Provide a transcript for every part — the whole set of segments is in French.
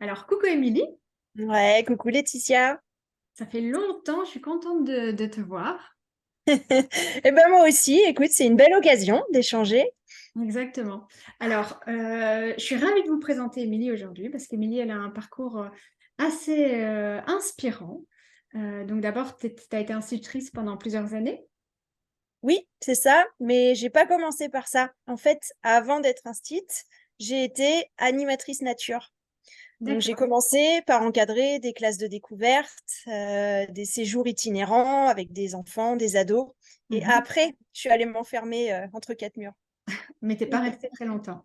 Alors, coucou Émilie, Ouais, coucou Laetitia. ça fait longtemps, je suis contente de te voir. Eh ben moi aussi, écoute, c'est une belle occasion d'échanger. Exactement. Alors, je suis ravie de vous présenter Émilie aujourd'hui parce qu'Émilie, elle a un parcours assez inspirant. Donc d'abord, tu as été institutrice pendant plusieurs années. Oui, c'est ça, mais j'ai pas commencé par ça. En fait, avant d'être instite, j'ai été animatrice nature. Donc j'ai D'accord. commencé par encadrer des classes de découverte, des séjours itinérants avec des enfants, des ados. Et Mhm. après, je suis allée m'enfermer entre quatre murs. Mais t'es pas restée très longtemps.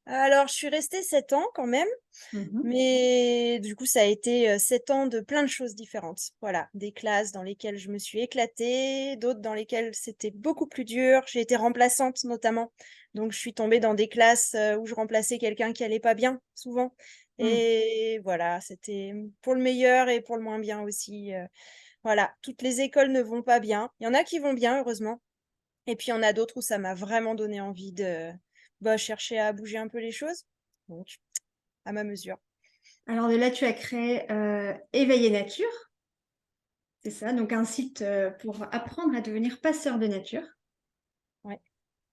Alors, je suis restée 7 ans quand même. Mhm. Mais du coup, ça a été 7 ans de plein de choses différentes. Voilà, des classes dans lesquelles je me suis éclatée, d'autres dans lesquelles c'était beaucoup plus dur. J'ai été remplaçante notamment. Donc, je suis tombée dans des classes où je remplaçais quelqu'un qui allait pas bien, souvent. Mm. Et voilà, c'était pour le meilleur et pour le moins bien aussi. Voilà, toutes les écoles ne vont pas bien. Il y en a qui vont bien, heureusement. Et puis, il y en a d'autres où ça m'a vraiment donné envie de chercher à bouger un peu les choses. Donc, à ma mesure. Alors de là, tu as créé Éveiller Nature, c'est ça, donc un site pour apprendre à devenir passeur de nature. Ouais.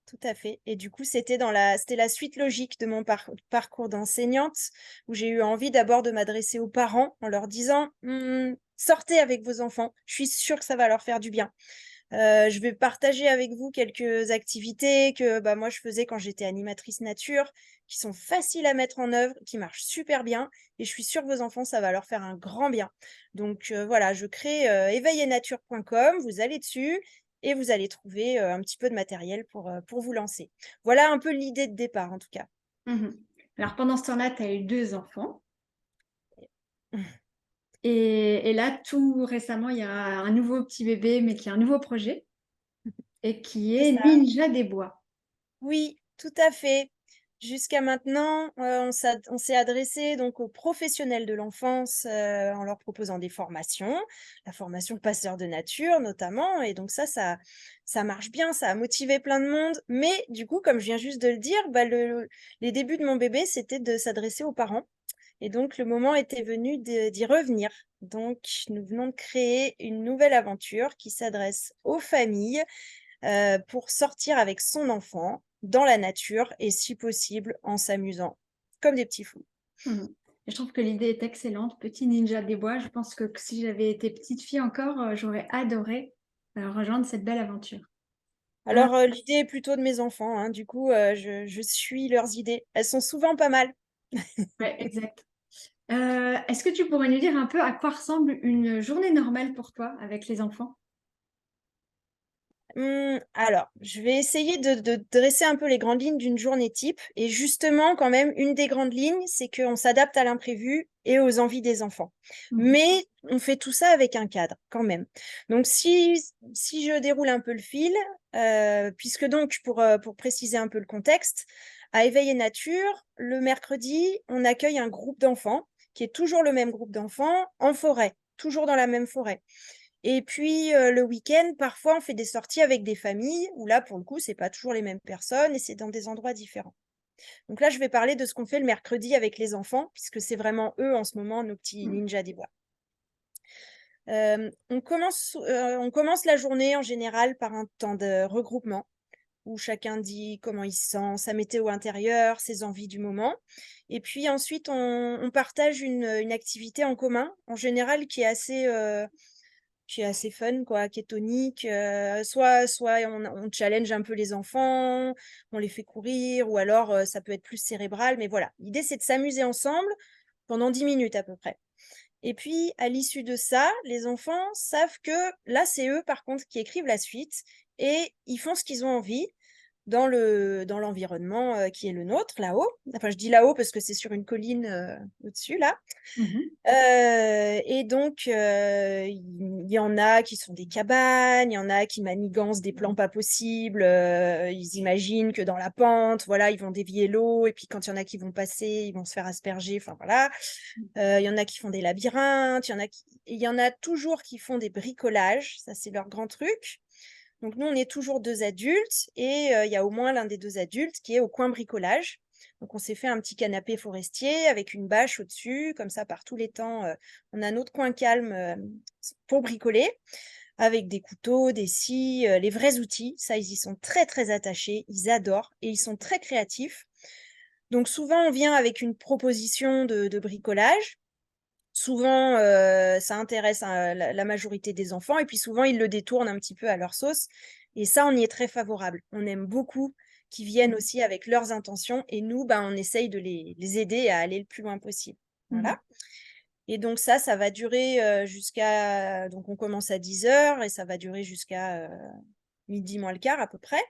Tout à fait. Et du coup, c'était la suite logique de mon parcours d'enseignante, où j'ai eu envie d'abord de m'adresser aux parents en leur disant, sortez avec vos enfants, je suis sûre que ça va leur faire du bien. Je vais partager avec vous quelques activités que bah, moi je faisais quand j'étais animatrice nature, qui sont faciles à mettre en œuvre, qui marchent super bien, et je suis sûre que vos enfants, ça va leur faire un grand bien. Donc voilà, je crée éveillenature.com, vous allez dessus, et vous allez trouver un petit peu de matériel pour vous lancer. Voilà un peu l'idée de départ en tout cas. Mhm. Alors pendant ce temps-là, tu as eu deux enfants. Et là, tout récemment, il y a un nouveau petit bébé, mais qui a un nouveau projet et qui C'est est ça. Ninja des Bois. Oui, tout à fait. Jusqu'à maintenant, on s'est adressé donc aux professionnels de l'enfance, en leur proposant des formations, la formation passeur de nature notamment et donc ça marche bien, ça a motivé plein de monde. Mais du coup, comme je viens juste de le dire, bah, les débuts de mon bébé, c'était de s'adresser aux parents et donc le moment était venu d'y revenir. Donc nous venons de créer une nouvelle aventure qui s'adresse aux familles pour sortir avec son enfant dans la nature et si possible en s'amusant comme des petits fous. Mhm. Et je trouve que l'idée est excellente. Petit Ninja des Bois, je pense que si j'avais été petite fille encore, j'aurais adoré rejoindre cette belle aventure. Euh, Alors l'idée est plutôt de mes enfants, hein, du coup je suis leurs idées. Elles sont souvent pas mal. ouais, exact. Est-ce que tu pourrais nous dire un peu à quoi ressemble une journée normale pour toi avec les enfants? Alors, je vais essayer de dresser un peu les grandes lignes d'une journée type. Et justement, quand même, une des grandes lignes, c'est qu'on s'adapte à l'imprévu et aux envies des enfants. Mhm. Mais on fait tout ça avec un cadre, quand même. Donc, si je déroule un peu le fil, puisque donc, pour préciser un peu le contexte, à Éveil et Nature, le mercredi, on accueille un groupe d'enfants, qui est toujours le même groupe d'enfants, en forêt, toujours dans la même forêt. Et puis, le week-end, parfois, on fait des sorties avec des familles où là, pour le coup, c'est pas toujours les mêmes personnes et c'est dans des endroits différents. Donc là, je vais parler de ce qu'on fait le mercredi avec les enfants, puisque c'est vraiment eux, en ce moment, nos petits ninjas des bois. On commence la journée, en général, par un temps de regroupement où chacun dit comment il se sent, sa météo intérieure, ses envies du moment. Et puis ensuite, on partage une activité en commun, en général, qui est assez fun, quoi, qui est tonique. Soit on challenge un peu les enfants, on les fait courir, ou alors ça peut être plus cérébral. Mais voilà, l'idée, c'est de s'amuser ensemble pendant 10 minutes à peu près. Et puis, à l'issue de ça, les enfants savent que là, c'est eux, par contre, qui écrivent la suite et ils font ce qu'ils ont envie dans l'environnement qui est le nôtre, là-haut. Enfin, je dis là-haut parce que c'est sur une colline au-dessus, là. Mhm. Et donc, il y en a qui sont des cabanes, il y en a qui manigancent des plans pas possibles. Ils imaginent que dans la pente, voilà, ils vont dévier l'eau, et puis quand il y en a qui vont passer, ils vont se faire asperger. Enfin voilà. Il y en a qui font des labyrinthes, il y en a toujours qui font des bricolages. Ça, c'est leur grand truc. Donc nous, on est toujours deux adultes, et il y a au moins l'un des deux adultes qui est au coin bricolage. Donc, on s'est fait un petit canapé forestier avec une bâche au-dessus. Comme ça, par tous les temps, on a notre coin calme pour bricoler avec des couteaux, des scies, les vrais outils. Ça, ils y sont très, très attachés. Ils adorent et ils sont très créatifs. Donc, souvent, on vient avec une proposition de bricolage. Souvent, ça intéresse la majorité des enfants et puis souvent, ils le détournent un petit peu à leur sauce et ça, on y est très favorable. On aime beaucoup qu'ils viennent Mhm. aussi avec leurs intentions et nous, ben, on essaye de les aider à aller le plus loin possible. Mhm. Voilà. Et donc ça va durer jusqu'à... Donc on commence à 10 h et ça va durer jusqu'à midi moins le quart à peu près.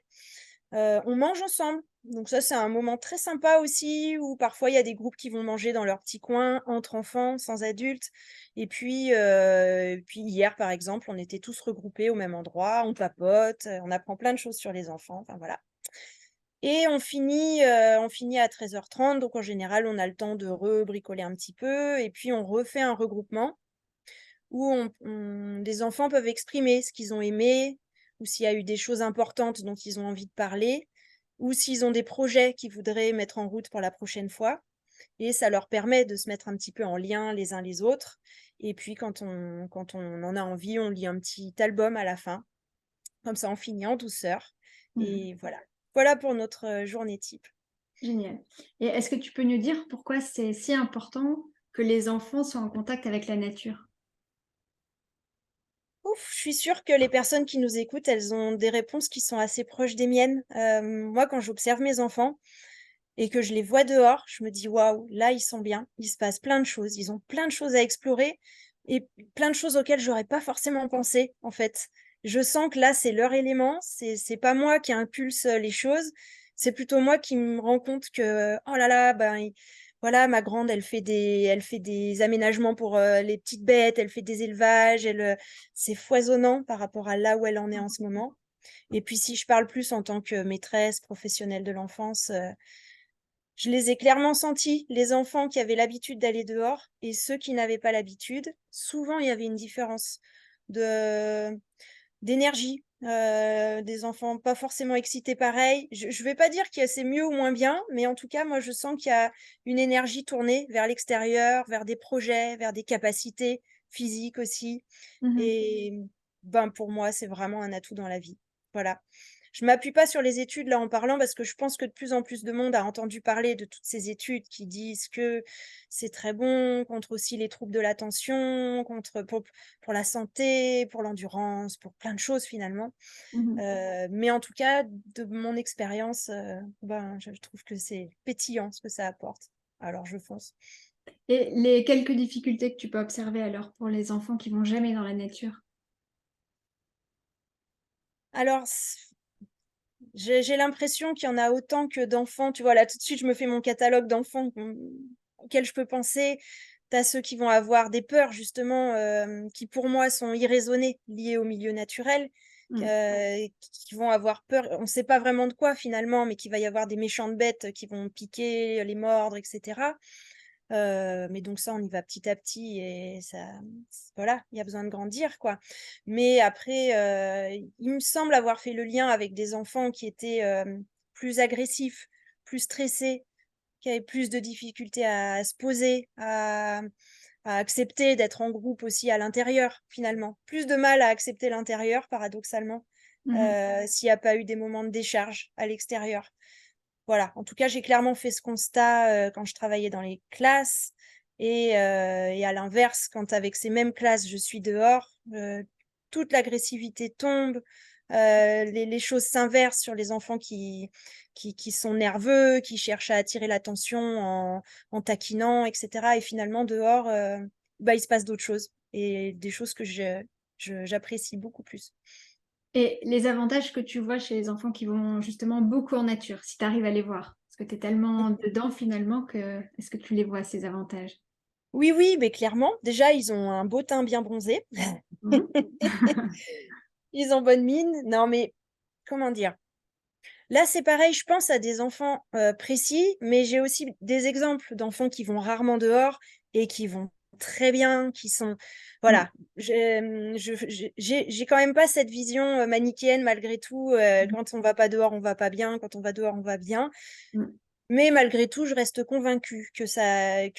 On mange ensemble. Donc ça, c'est un moment très sympa aussi où parfois il y a des groupes qui vont manger dans leur petit coin entre enfants, sans adultes. Et puis hier, par exemple, on était tous regroupés au même endroit, on papote, on apprend plein de choses sur les enfants. Enfin voilà. Et on finit à 13h30. Donc en général, on a le temps de rebricoler un petit peu et puis on refait un regroupement où les enfants peuvent exprimer ce qu'ils ont aimé ou s'il y a eu des choses importantes dont ils ont envie de parler ou s'ils ont des projets qu'ils voudraient mettre en route pour la prochaine fois. Et ça leur permet de se mettre un petit peu en lien les uns les autres. Et puis, quand on en a envie, on lit un petit album à la fin. Comme ça, on finit en douceur. Mhm. Et voilà. Voilà pour notre journée type. Génial. Et est-ce que tu peux nous dire pourquoi c'est si important que les enfants soient en contact avec la nature? Ouf, je suis sûre que les personnes qui nous écoutent, elles ont des réponses qui sont assez proches des miennes. Moi, quand j'observe mes enfants et que je les vois dehors, je me dis waouh, là, ils sont bien. Il se passe plein de choses. Ils ont plein de choses à explorer et plein de choses auxquelles j'aurais pas forcément pensé, en fait. Je sens que là, c'est leur élément. C'est pas moi qui impulse les choses. C'est plutôt moi qui me rends compte que, oh là là, ben, voilà, ma grande, elle fait des aménagements pour les petites bêtes, elle fait des élevages, c'est foisonnant par rapport à là où elle en est en ce moment. Et puis, si je parle plus en tant que maîtresse professionnelle de l'enfance, je les ai clairement sentis, les enfants qui avaient l'habitude d'aller dehors et ceux qui n'avaient pas l'habitude. Souvent, il y avait une différence de d'énergie, des enfants pas forcément excités pareil. Je vais pas dire que c'est mieux ou moins bien, mais en tout cas, moi, je sens qu'il y a une énergie tournée vers l'extérieur, vers des projets, vers des capacités physiques aussi. Mhm. Et ben, pour moi, c'est vraiment un atout dans la vie. Voilà. Je m'appuie pas sur les études là en parlant parce que je pense que de plus en plus de monde a entendu parler de toutes ces études qui disent que c'est très bon contre aussi les troubles de l'attention, pour la santé, pour l'endurance, pour plein de choses finalement. Mhm. Mais en tout cas, de mon expérience, ben, je trouve que c'est pétillant ce que ça apporte. Alors je fonce. Et les quelques difficultés que tu peux observer alors pour les enfants qui vont jamais dans la nature? Alors, j'ai l'impression qu'il y en a autant que d'enfants. Tu vois, là, tout de suite, je me fais mon catalogue d'enfants auxquels je peux penser. Tu as ceux qui vont avoir des peurs, justement, qui pour moi sont irraisonnées, liées au milieu naturel, Mhm. qui vont avoir peur. On ne sait pas vraiment de quoi finalement, mais qu'il va y avoir des méchantes bêtes qui vont piquer, les mordre, etc. Mais donc ça, on y va petit à petit et ça, voilà, il y a besoin de grandir, quoi. Mais après, il me semble avoir fait le lien avec des enfants qui étaient plus agressifs, plus stressés, qui avaient plus de difficultés à se poser, à accepter d'être en groupe aussi à l'intérieur, finalement. Plus de mal à accepter l'intérieur, paradoxalement, Mhm. s'il n'y a pas eu des moments de décharge à l'extérieur. Voilà, en tout cas, j'ai clairement fait ce constat, quand je travaillais dans les classes et à l'inverse, quand avec ces mêmes classes, je suis dehors, toute l'agressivité tombe, les choses s'inversent sur les enfants qui sont nerveux, qui cherchent à attirer l'attention en taquinant et cetera et finalement dehors, bah, il se passe d'autres choses et des choses que j'apprécie beaucoup plus. Et les avantages que tu vois chez les enfants qui vont justement beaucoup en nature, si tu arrives à les voir, parce que tu es tellement dedans finalement que est-ce que tu les vois ces avantages? Oui, oui, mais clairement, déjà, ils ont un beau teint bien bronzé. Mhm. Ils ont bonne mine. Non, mais comment dire? Là, c'est pareil, je pense à des enfants, précis, mais j'ai aussi des exemples d'enfants qui vont rarement dehors et qui vont très bien, qui sont Mm. voilà. J'ai quand même pas cette vision, manichéenne malgré tout, quand on va pas dehors, on va pas bien, quand on va dehors, on va bien. Mm. Mais malgré tout, je reste convaincue que c'est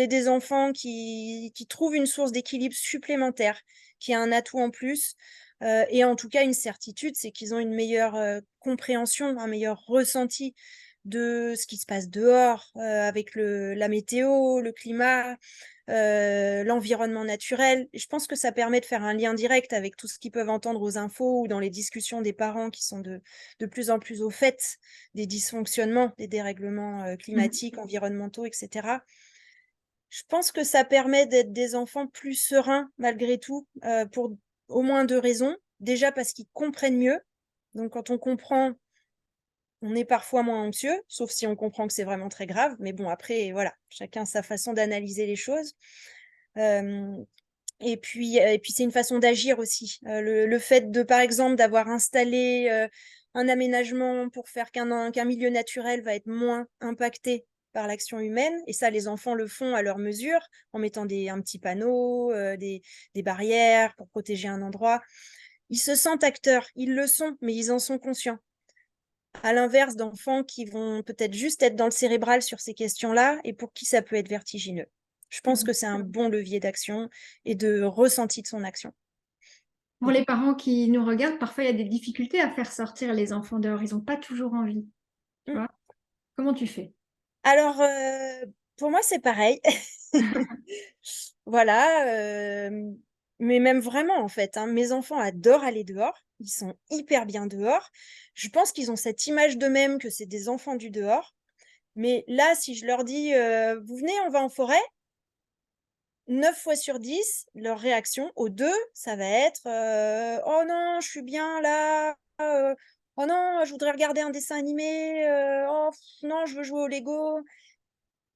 des enfants qui trouvent une source d'équilibre supplémentaire, qui a un atout en plus. Et en tout cas, une certitude, c'est qu'ils ont une meilleure compréhension, un meilleur ressenti de ce qui se passe dehors, avec la météo, le climat, l'environnement naturel. Et je pense que ça permet de faire un lien direct avec tout ce qu'ils peuvent entendre aux infos ou dans les discussions des parents qui sont de plus en plus au fait des dysfonctionnements, des dérèglements climatiques, environnementaux, etc. Je pense que ça permet d'être des enfants plus sereins malgré tout, pour au moins 2 raisons. Déjà parce qu'ils comprennent mieux. Donc quand on comprend, on est parfois moins anxieux, sauf si on comprend que c'est vraiment très grave. Mais bon, après, voilà, chacun sa façon d'analyser les choses. Et puis c'est une façon d'agir aussi. Le fait de, par exemple, d'avoir installé un aménagement pour faire qu'un milieu naturel va être moins impacté par l'action humaine. Et ça, les enfants le font à leur mesure, en mettant un petit panneau, des barrières pour protéger un endroit. Ils se sentent acteurs, ils le sont, mais ils en sont conscients. À l'inverse d'enfants qui vont peut-être juste être dans le cérébral sur ces questions-là et pour qui ça peut être vertigineux. Je pense que c'est un bon levier d'action et de ressenti de son action. Pour les parents qui nous regardent, parfois il y a des difficultés à faire sortir les enfants dehors. Ils n'ont pas toujours envie. Tu Mm. vois? Comment tu fais? Alors, pour moi, c'est pareil. Voilà, mais même vraiment, en fait, hein, mes enfants adorent aller dehors. Ils sont hyper bien dehors. Je pense qu'ils ont cette image d'eux-mêmes que c'est des enfants du dehors. Mais là, si je leur dis, vous venez, on va en forêt, 9 fois sur 10, leur réaction aux 2, ça va être oh non, je suis bien là, oh non, je voudrais regarder un dessin animé, oh non, je veux jouer au Lego.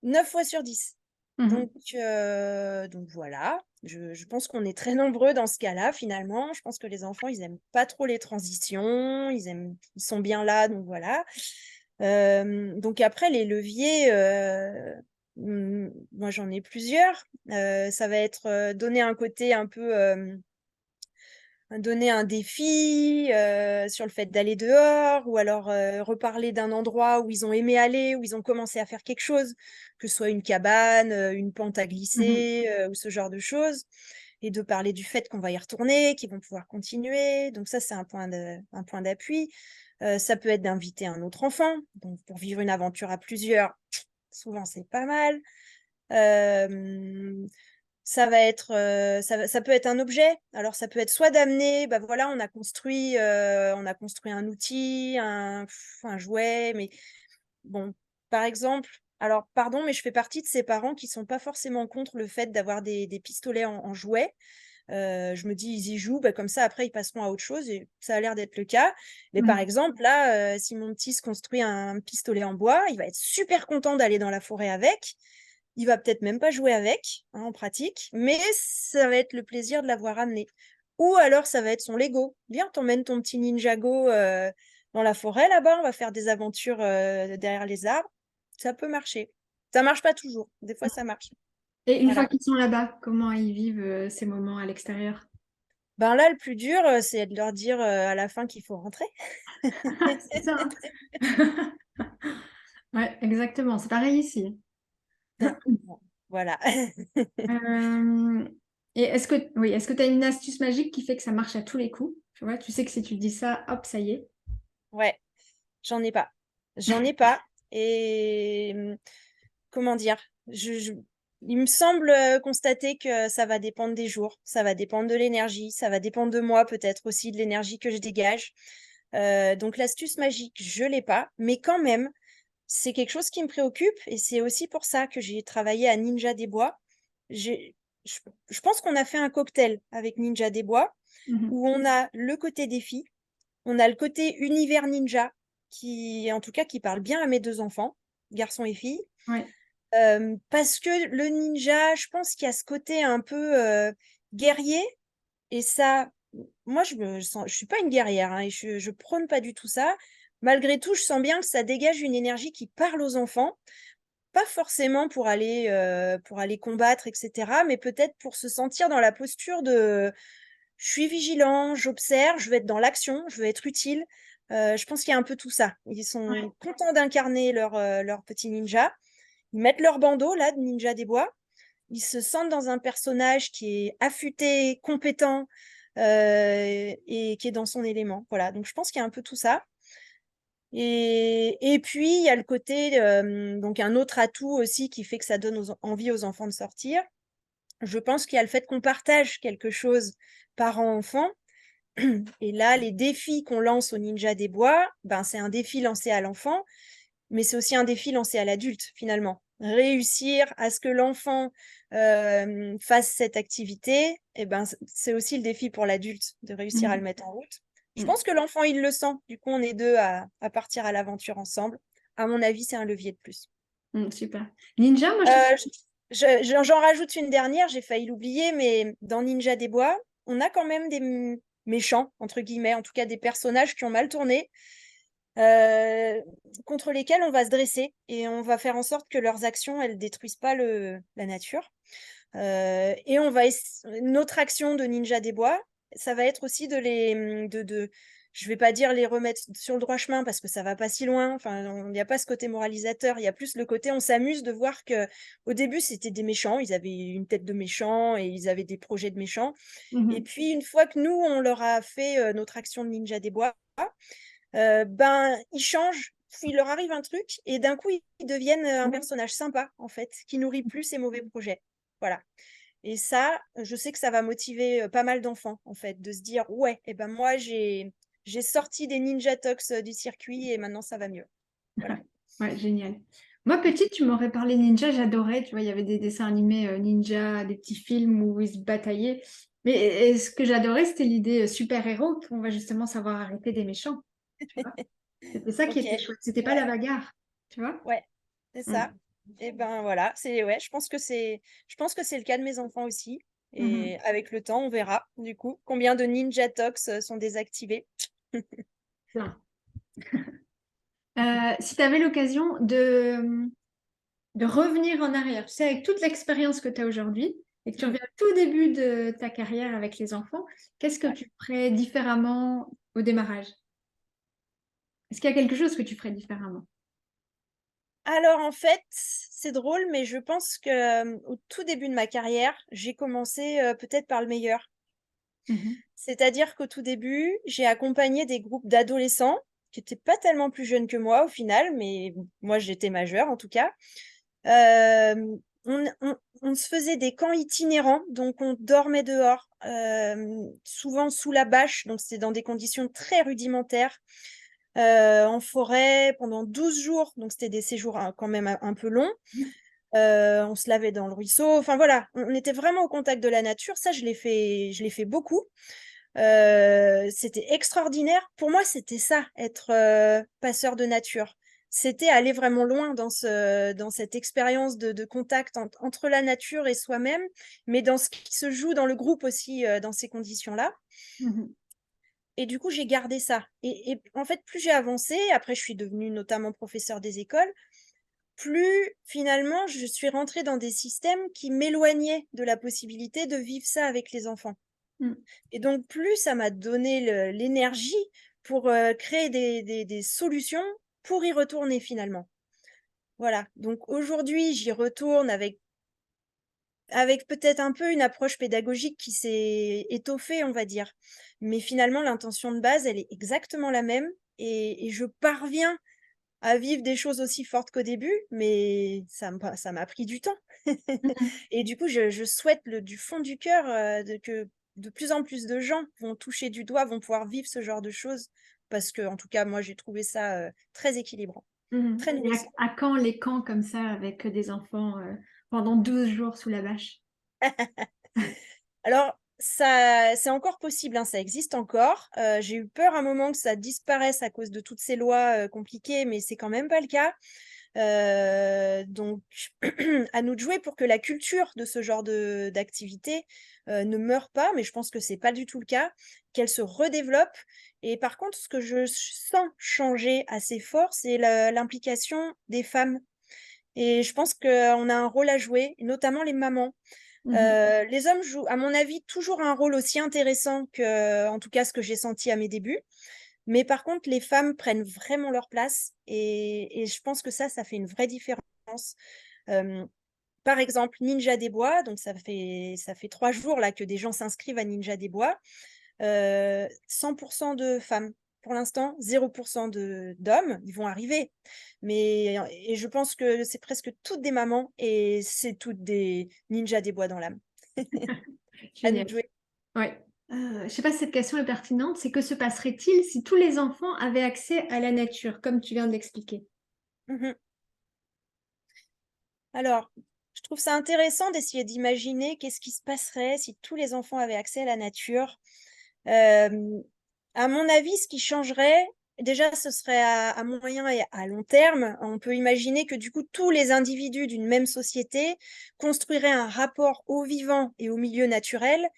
9 fois sur 10. Mhm. Donc voilà, je pense qu'on est très nombreux dans ce cas-là, finalement. Je pense que les enfants, ils aiment pas trop les transitions, ils sont bien là, donc voilà. Donc après, les leviers, moi j'en ai plusieurs. Ça va être donner un côté un peu, donner un défi sur le fait d'aller dehors, ou alors reparler d'un endroit où ils ont aimé aller, où ils ont commencé à faire quelque chose, que ce soit une cabane, une pente à Mhm. glisser, ou ce genre de choses, et de parler du fait qu'on va y retourner, qu'ils vont pouvoir continuer. Donc ça, c'est un point d'appui. Ça peut être d'inviter un autre enfant, donc pour vivre une aventure à plusieurs, souvent c'est pas mal. Ça va être, ça peut être un objet. Alors ça peut être soit d'amener, bah voilà, on a construit un outil, un jouet, mais bon, par exemple, alors pardon, mais je fais partie de ces parents qui sont pas forcément contre le fait d'avoir des pistolets en jouet. Je me dis: «Ils y jouent, bah, comme ça après ils passeront à autre chose», et ça a l'air d'être le cas. Mais par Mhm. exemple là, si mon petit se construit un pistolet en bois, il va être super content d'aller dans la forêt avec. Il va peut-être même pas jouer avec, hein, en pratique, mais ça va être le plaisir de l'avoir amené. Ou alors ça va être son Lego. «Viens, t'emmènes ton petit Ninjago, dans la forêt là-bas, on va faire des aventures, derrière les arbres». Ça peut marcher. Ça marche pas toujours, des fois ça marche. Et une fois Voilà. qu'ils sont là-bas, comment ils vivent ces moments à l'extérieur? Ben là, le plus dur, c'est de leur dire, à la fin qu'il faut rentrer. C'est ça, hein. Ouais, exactement. C'est pareil ici. Bon, voilà. Euh, et est-ce que tu as une astuce magique qui fait que ça marche à tous les coups? Tu vois, tu sais que si tu dis ça, hop, ça y est. Ouais, j'en ai pas. J'en ai pas, et comment dire? Il me semble, constater que ça va dépendre des jours, ça va dépendre de l'énergie, ça va dépendre de moi peut-être aussi, de l'énergie que je dégage. Donc l'astuce magique, je l'ai pas, mais quand même, c'est quelque chose qui me préoccupe, et c'est aussi pour ça que j'ai travaillé à Ninja des Bois. J'ai je je pense qu'on a fait un cocktail avec Ninja des Bois, Mhm. où on a le côté défi, on a le côté univers ninja qui, en tout cas, qui parle bien à mes 2 enfants, garçons et filles. Ouais. Parce que le ninja, je pense qu'il y a ce côté un peu, guerrier, et ça, moi je suis pas une guerrière, hein, et je prône pas du tout ça. Malgré tout, je sens bien que ça dégage une énergie qui parle aux enfants, pas forcément pour aller combattre et cetera, mais peut-être pour se sentir dans la posture de: «Je suis vigilant, j'observe, je veux être dans l'action, je veux être utile». Je pense qu'il y a un peu tout ça. Ils Ouais. sont contents d'incarner leur petit ninja. Ils mettent leur bandeau là de ninja des bois. Ils se sentent dans un personnage qui est affûté, compétent et qui est dans son élément. Voilà, donc je pense qu'il y a un peu tout ça. Et puis, il y a le côté, donc un autre atout aussi qui fait que ça donne envie aux enfants de sortir. Je pense qu'il y a le fait qu'on partage quelque chose parents-enfants. Et là, les défis qu'on lance au Ninja des Bois, ben, c'est un défi lancé à l'enfant, mais c'est aussi un défi lancé à l'adulte, finalement. Réussir à ce que l'enfant fasse cette activité, eh ben, c'est aussi le défi pour l'adulte de réussir à le mettre en route. Je Mm. pense que l'enfant, il le sent. Du coup, on est deux à partir à l'aventure ensemble. À mon avis, c'est un levier de plus. Super. Ninja, moi, je trouve. Euh, J'en rajoute une dernière, j'ai failli l'oublier, mais dans Ninja des Bois, on a quand même des méchants, entre guillemets, en tout cas des personnages qui ont mal tourné, euh, contre lesquels on va se dresser et on va faire en sorte que leurs actions, elles détruisent pas la nature. Et notre action de Ninja des Bois, ça va être aussi je vais pas dire les remettre sur le droit chemin parce que ça va pas si loin. Enfin, il n'y a pas ce côté moralisateur. Il y a plus le côté, on s'amuse de voir que au début c'était des méchants. Ils avaient une tête de méchants et ils avaient des projets de méchants. Et puis une fois que nous on leur a fait notre action de Ninja des Bois, ben ils changent. Il leur arrive un truc et d'un coup ils deviennent un personnage sympa en fait, qui nourrit plus ses mauvais projets. Voilà. Et ça, je sais que ça va motiver pas mal d'enfants, en fait, de se dire, ouais, et ben moi, j'ai sorti des Ninja Tox du circuit et maintenant ça va mieux. Voilà. Ouais, génial. Moi, petite, tu m'aurais parlé ninja, j'adorais. Tu vois, il y avait des dessins animés ninja, des petits films où ils se bataillaient. Mais ce que j'adorais, c'était l'idée super-héros, qu'on va justement savoir arrêter des méchants. Tu vois, c'était ça qui Ok, était chouette. C'était pas la ouais, bagarre. Tu vois? ouais, c'est Mm. ça. Et ben voilà, ouais, je pense que c'est le cas de mes enfants aussi. Mhm. Et avec le temps, on verra, du coup, combien de Ninja Tox sont désactivés. Bien. Si tu avais l'occasion de revenir en arrière, tu sais, avec toute l'expérience que tu as aujourd'hui, et que tu Mm, reviens au tout début de ta carrière avec les enfants, qu'est-ce que ouais. tu ferais différemment au démarrage? Est-ce qu'il y a quelque chose que tu ferais différemment? Alors en fait, c'est drôle, mais je pense que au tout début de ma carrière, j'ai commencé peut-être par le meilleur. Mhm. C'est-à-dire qu'au tout début, j'ai accompagné des groupes d'adolescents qui étaient pas tellement plus jeunes que moi au final, mais moi j'étais majeure en tout cas. On se faisait des camps itinérants, donc on dormait dehors, souvent sous la bâche, donc c'était dans des conditions très rudimentaires, en forêt pendant 12 jours, donc c'était des séjours quand même un peu longs. On se lavait dans le ruisseau, enfin voilà, on était vraiment au contact de la nature. Ça, je l'ai fait beaucoup. C'était extraordinaire. Pour moi, c'était ça, être passeur de nature. C'était aller vraiment loin dans cette expérience de contact entre la nature et soi-même, mais dans ce qui se joue dans le groupe aussi, dans ces conditions-là. Mhm. Et du coup, j'ai gardé ça. Et en fait, plus j'ai avancé, après, je suis devenue notamment professeure des écoles, plus finalement, je suis rentrée dans des systèmes qui m'éloignaient de la possibilité de vivre ça avec les enfants. Mm. Et donc, plus ça m'a donné l'énergie pour créer des solutions pour y retourner finalement. Voilà. Donc aujourd'hui, j'y retourne avec peut-être un peu une approche pédagogique qui s'est étoffée, on va dire. Mais finalement, l'intention de base, elle est exactement la même. Et je parviens à vivre des choses aussi fortes qu'au début, mais ça m'a pris du temps. Mhm. Et du coup, je souhaite du fond du cœur que de plus en plus de gens vont toucher du doigt, vont pouvoir vivre ce genre de choses, parce que, en tout cas, moi, j'ai trouvé ça très équilibrant, Mhm. très Et nourrissant. à quand les camps comme ça avec des enfants pendant 12 jours sous la bâche? Alors, ça, c'est encore possible, hein, ça existe encore. J'ai eu peur un moment que ça disparaisse à cause de toutes ces lois compliquées, mais c'est quand même pas le cas. Donc, à nous de jouer pour que la culture de ce genre d'activité ne meure pas, mais je pense que c'est pas du tout le cas, qu'elle se redéveloppe. Et par contre, ce que je sens changer assez fort, c'est l'implication des femmes. Et je pense qu'on a un rôle à jouer, notamment les mamans. Mhm. Les hommes jouent, à mon avis, toujours un rôle aussi intéressant que, en tout cas, ce que j'ai senti à mes débuts. Mais par contre, les femmes prennent vraiment leur place et je pense que ça fait une vraie différence. Par exemple, Ninja des Bois, donc ça fait 3 jours là que des gens s'inscrivent à Ninja des Bois. 100% de femmes. Pour l'instant, 0% d'hommes, ils vont arriver. Et je pense que c'est presque toutes des mamans et c'est toutes des ninjas des bois dans l'âme. À nous Génial. de jouer. Ouais. Je ne sais pas si cette question est pertinente. C'est que se passerait-il si tous les enfants avaient accès à la nature, comme tu viens de l'expliquer? Mhm. Alors, je trouve ça intéressant d'essayer d'imaginer qu'est-ce qui se passerait si tous les enfants avaient accès à la nature. À mon avis, ce qui changerait, déjà, ce serait à moyen et à long terme. On peut imaginer que du coup, tous les individus d'une même société construiraient un rapport au vivant et au milieu naturel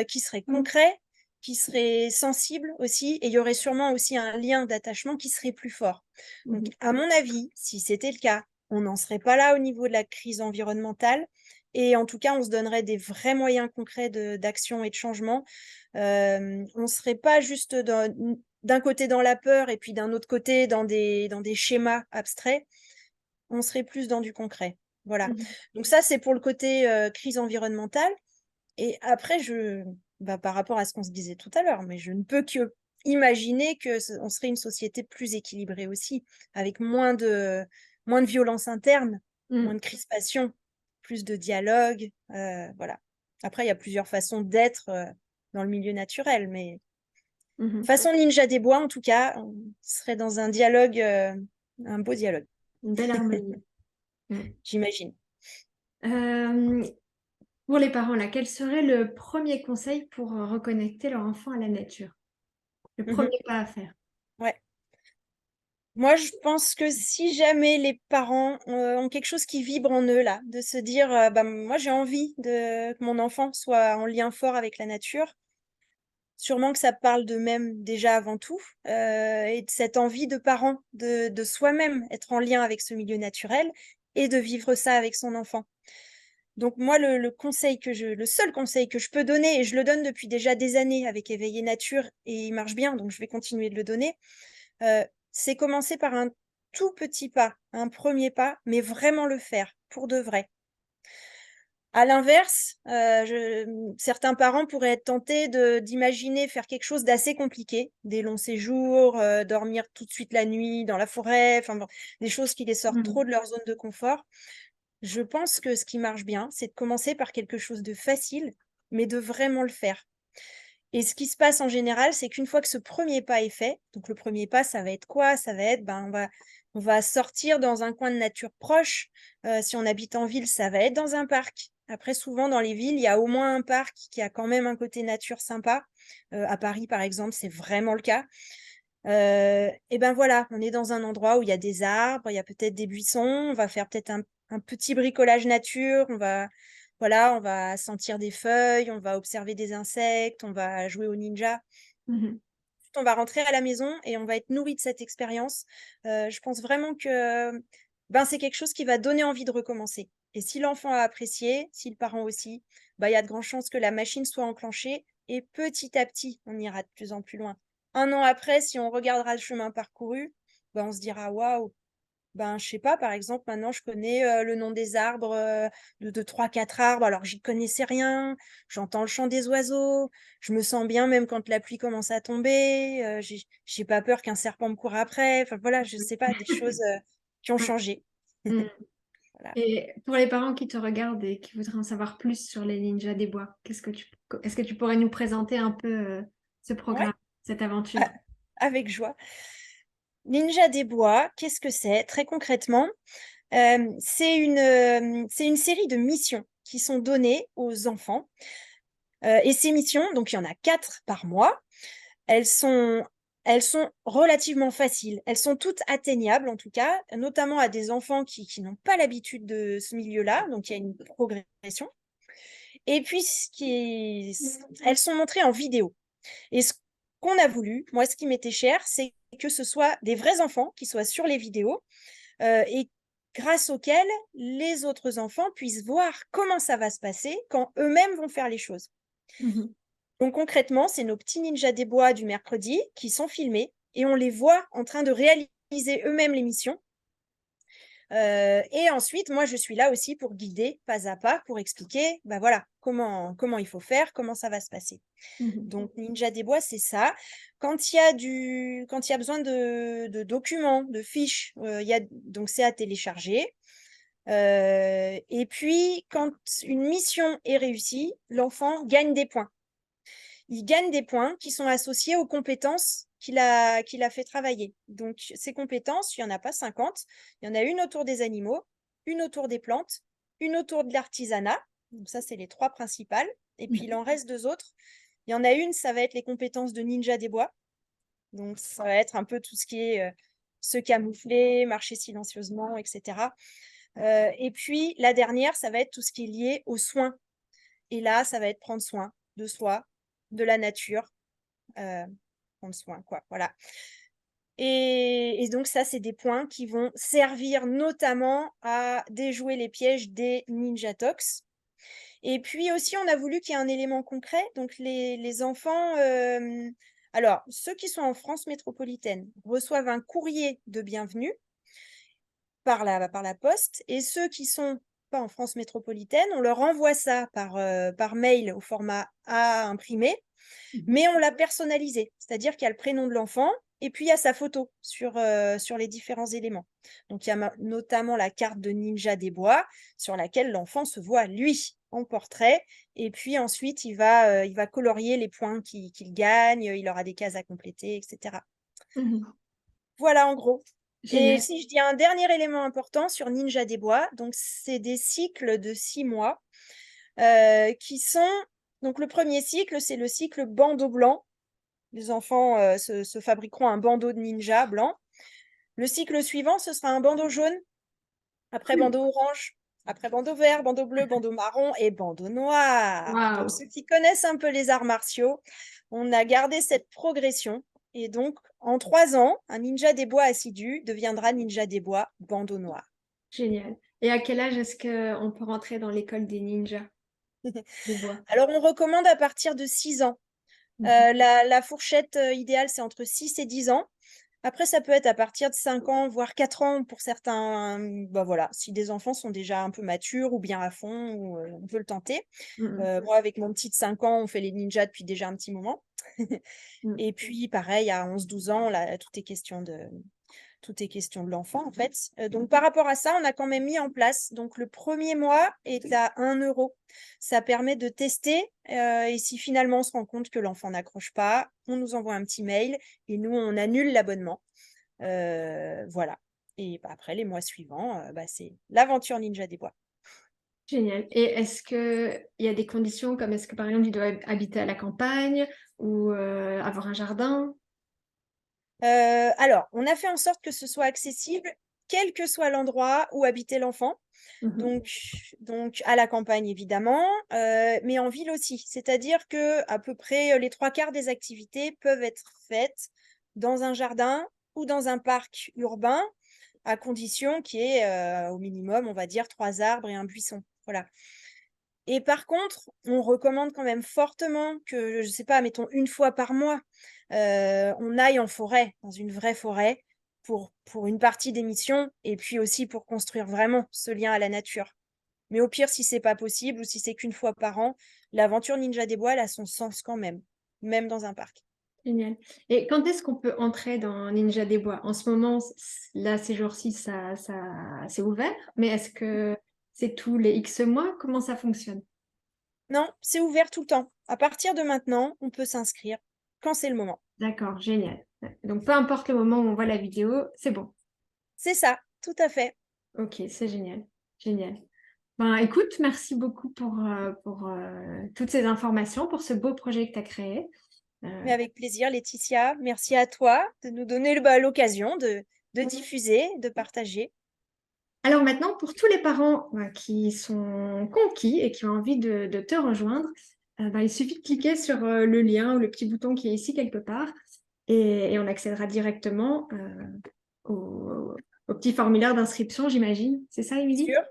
qui serait concret, qui serait sensible aussi, et il y aurait sûrement aussi un lien d'attachement qui serait plus fort. Donc, à mon avis, si c'était le cas, on n'en serait pas là au niveau de la crise environnementale. Et en tout cas, on se donnerait des vrais moyens concrets d'action et de changement. On ne serait pas juste d'un côté dans la peur et puis d'un autre côté dans des schémas abstraits. On serait plus dans du concret. Voilà. Donc ça, c'est pour le côté crise environnementale. Et après, par rapport à ce qu'on se disait tout à l'heure, mais je ne peux que imaginer on serait une société plus équilibrée aussi, avec moins de violence interne, moins de crispation, plus de dialogue. Voilà. Après, il y a plusieurs façons d'être dans le milieu naturel, mais façon Ninja des Bois, en tout cas, on serait dans un dialogue, un beau dialogue, Une belle harmonie. j'imagine. Pour les parents, là, quel serait le premier conseil pour reconnecter leur enfant à la nature? Le Mhm. premier pas à faire. Ouais. Moi, je pense que si jamais les parents ont quelque chose qui vibre en eux, là, de se dire, bah, moi, j'ai envie que mon enfant soit en lien fort avec la nature, sûrement que ça parle d'eux-mêmes déjà avant tout, et de cette envie de parents de soi-même être en lien avec ce milieu naturel et de vivre ça avec son enfant. Donc moi, le seul conseil que je peux donner, et je le donne depuis déjà des années avec Éveillé Nature, et il marche bien, donc je vais continuer de le donner, c'est commencer par un tout petit pas, un premier pas, mais vraiment le faire, pour de vrai. À l'inverse, certains parents pourraient être tentés d'imaginer faire quelque chose d'assez compliqué, des longs séjours, dormir tout de suite la nuit dans la forêt, enfin bon, des choses qui les sortent trop de leur zone de confort. Je pense que ce qui marche bien, c'est de commencer par quelque chose de facile, mais de vraiment le faire. Et ce qui se passe en général, c'est qu'une fois que ce premier pas est fait, donc le premier pas, ça va être quoi? Ça va être, ben, on va sortir dans un coin de nature proche. Si on habite en ville, ça va être dans un parc. Après, souvent dans les villes, il y a au moins un parc qui a quand même un côté nature sympa. À Paris, par exemple, c'est vraiment le cas. Et ben voilà, on est dans un endroit où il y a des arbres, il y a peut-être des buissons, on va faire peut-être un petit bricolage nature, voilà, on va sentir des feuilles, on va observer des insectes, on va jouer au ninja. On va rentrer à la maison et on va être nourri de cette expérience. Je pense vraiment que ben, c'est quelque chose qui va donner envie de recommencer. Et si l'enfant a apprécié, si le parent aussi, ben, il y a de grandes chances que la machine soit enclenchée et petit à petit, on ira de plus en plus loin. Un an après, si on regardera le chemin parcouru, ben, on se dira waouh, ben, je sais pas, par exemple, maintenant, je connais le nom des arbres, de 3-4 arbres, alors j'y connaissais rien. J'entends le chant des oiseaux. Je me sens bien même quand la pluie commence à tomber. J'ai pas peur qu'un serpent me court après. Enfin, voilà, je sais pas, des choses qui ont changé. Mm. Voilà. Et pour les parents qui te regardent et qui voudraient en savoir plus sur les ninjas des bois, est-ce que tu pourrais nous présenter un peu ce Ouais, programme, cette aventure? a- avec joie. Ninja des bois, qu'est-ce que c'est? Très concrètement, c'est une série de missions qui sont données aux enfants. Et ces missions, donc il y en a 4 par mois, elles sont, elles sont relativement faciles. Elles sont toutes atteignables, en tout cas, notamment à des enfants qui n'ont pas l'habitude de ce milieu-là, donc il y a une progression. Et puis, elles sont montrées en vidéo. Et ce qu'on a voulu, moi, ce qui m'était cher, c'est que ce soit des vrais enfants qui soient sur les vidéos et grâce auxquels les autres enfants puissent voir comment ça va se passer quand eux-mêmes vont faire les choses. Donc concrètement, c'est nos petits ninjas des bois du mercredi qui sont filmés et on les voit en train de réaliser eux-mêmes l'émission. Et ensuite, moi, je suis là aussi pour guider pas à pas, pour expliquer, bah voilà, comment il faut faire, comment ça va se passer. Mhm. Donc, Ninja des Bois, c'est ça. Quand il y a quand il y a besoin de documents, de fiches, donc c'est à télécharger. Et puis, quand une mission est réussie, l'enfant gagne des points. Il gagne des points qui sont associés aux compétences qu'il a fait travailler. Donc, ces compétences, il n'y en a pas 50. Il y en a une autour des animaux, une autour des plantes, une autour de l'artisanat. Donc, ça, c'est les 3 principales. Et puis, il en reste 2 autres. Il y en a une, ça va être les compétences de ninja des bois. Donc, ça va être un peu tout ce qui est se camoufler, marcher silencieusement, etc. Et puis, la dernière, ça va être tout ce qui est lié aux soins. Et là, ça va être prendre soin de soi, de la nature, prendre soin, quoi. Voilà. Et donc, ça, c'est des points qui vont servir notamment à déjouer les pièges des Ninja Tox. Et puis aussi, on a voulu qu'il y ait un élément concret. Donc, les enfants, alors, ceux qui sont en France métropolitaine reçoivent un courrier de bienvenue par la poste. Et ceux qui sont pas en France métropolitaine, on leur envoie ça par mail au format A imprimé, mais on l'a personnalisé. C'est-à-dire qu'il y a le prénom de l'enfant et puis il y a sa photo sur les différents éléments. Donc, il y a notamment la carte de Ninja des Bois sur laquelle l'enfant se voit, lui, en portrait. Et puis ensuite, il va colorier les points qu'il gagne, il aura des cases à compléter, etc. Mhm. Voilà, en gros. Et Génial. si je dis un dernier élément important sur Ninja des Bois, donc c'est des cycles de 6 mois qui sont... Donc le premier cycle, c'est le cycle bandeau blanc. Les enfants se fabriqueront un bandeau de ninja blanc. Le cycle suivant, ce sera un bandeau jaune, après bandeau orange, après bandeau vert, bandeau bleu, bandeau marron et bandeau noir. Pour Waouh. ceux qui connaissent un peu les arts martiaux, on a gardé cette progression. Et donc, en 3 ans, un ninja des bois assidu deviendra ninja des bois bandeau noir. Génial. Et à quel âge est-ce qu'on peut rentrer dans l'école des ninjas des bois? Alors, on recommande à partir de 6 ans. Mhm. La fourchette idéale, c'est entre 6 et 10 ans. Après, ça peut être à partir de 5 ans, voire 4 ans pour certains. Bah voilà, si des enfants sont déjà un peu matures ou bien à fond, ou, on peut le tenter. Mhm. Moi, avec mon petit de 5 ans, on fait les ninjas depuis déjà un petit moment. Mhm. Et puis, pareil, à 11-12 ans, là, tout est question de l'enfant, en fait. Donc, par rapport à ça, on a quand même mis en place. Donc, le premier mois est à 1 euro. Ça permet de tester. Et si finalement on se rend compte que l'enfant n'accroche pas, on nous envoie un petit mail et nous, on annule l'abonnement. Voilà. Et bah, après, les mois suivants, bah, c'est l'aventure Ninja des Bois. Génial. Et est-ce qu'il y a des conditions comme est-ce que par exemple il doit habiter à la campagne ou avoir un jardin? Alors, on a fait en sorte que ce soit accessible, quel que soit l'endroit où habitait l'enfant. Mhm. Donc à la campagne évidemment, mais en ville aussi. C'est-à-dire que à peu près les 3/4 des activités peuvent être faites dans un jardin ou dans un parc urbain, à condition qu'il y ait au minimum, on va dire, 3 arbres et un buisson. Voilà. Et par contre, on recommande quand même fortement que, je sais pas, mettons 1 fois par mois, on aille en forêt, dans une vraie forêt, pour une partie des missions et puis aussi pour construire vraiment ce lien à la nature. Mais au pire, si c'est pas possible ou si c'est qu'1 fois par an, l'aventure Ninja des Bois, elle a son sens quand même, même dans un parc. Génial. Et quand est-ce qu'on peut entrer dans Ninja des Bois? En ce moment, là, ces jours-ci, c'est ouvert, mais est-ce que c'est tous les X mois? Comment ça fonctionne? Non, c'est ouvert tout le temps. À partir de maintenant, on peut s'inscrire quand c'est le moment. D'accord, génial. Donc, peu importe le moment où on voit la vidéo, c'est bon. C'est ça, tout à fait. Ok, c'est génial. Génial. Ben, écoute, merci beaucoup pour toutes ces informations, pour ce beau projet que tu as créé. Mais Euh, avec plaisir, Laetitia. Merci à toi de nous donner l'occasion de diffuser, de partager. Alors maintenant, pour tous les parents qui sont conquis et qui ont envie de te rejoindre, ben, il suffit de cliquer sur le lien ou le petit bouton qui est ici quelque part et on accédera directement au petit formulaire d'inscription, j'imagine. C'est ça, Émilie? Sur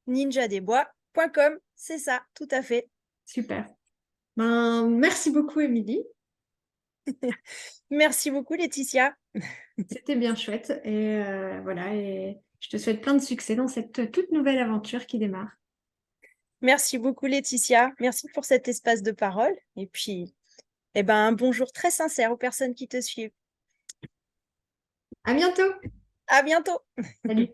ninjadesbois.com, c'est ça, tout à fait. Super. Ben, merci beaucoup, Émilie. Merci beaucoup, Laetitia. C'était bien chouette. Et voilà, et je te souhaite plein de succès dans cette toute nouvelle aventure qui démarre. Merci beaucoup, Laetitia. Merci pour cet espace de parole. Et puis, eh ben, un bonjour très sincère aux personnes qui te suivent. À bientôt. À bientôt. Salut.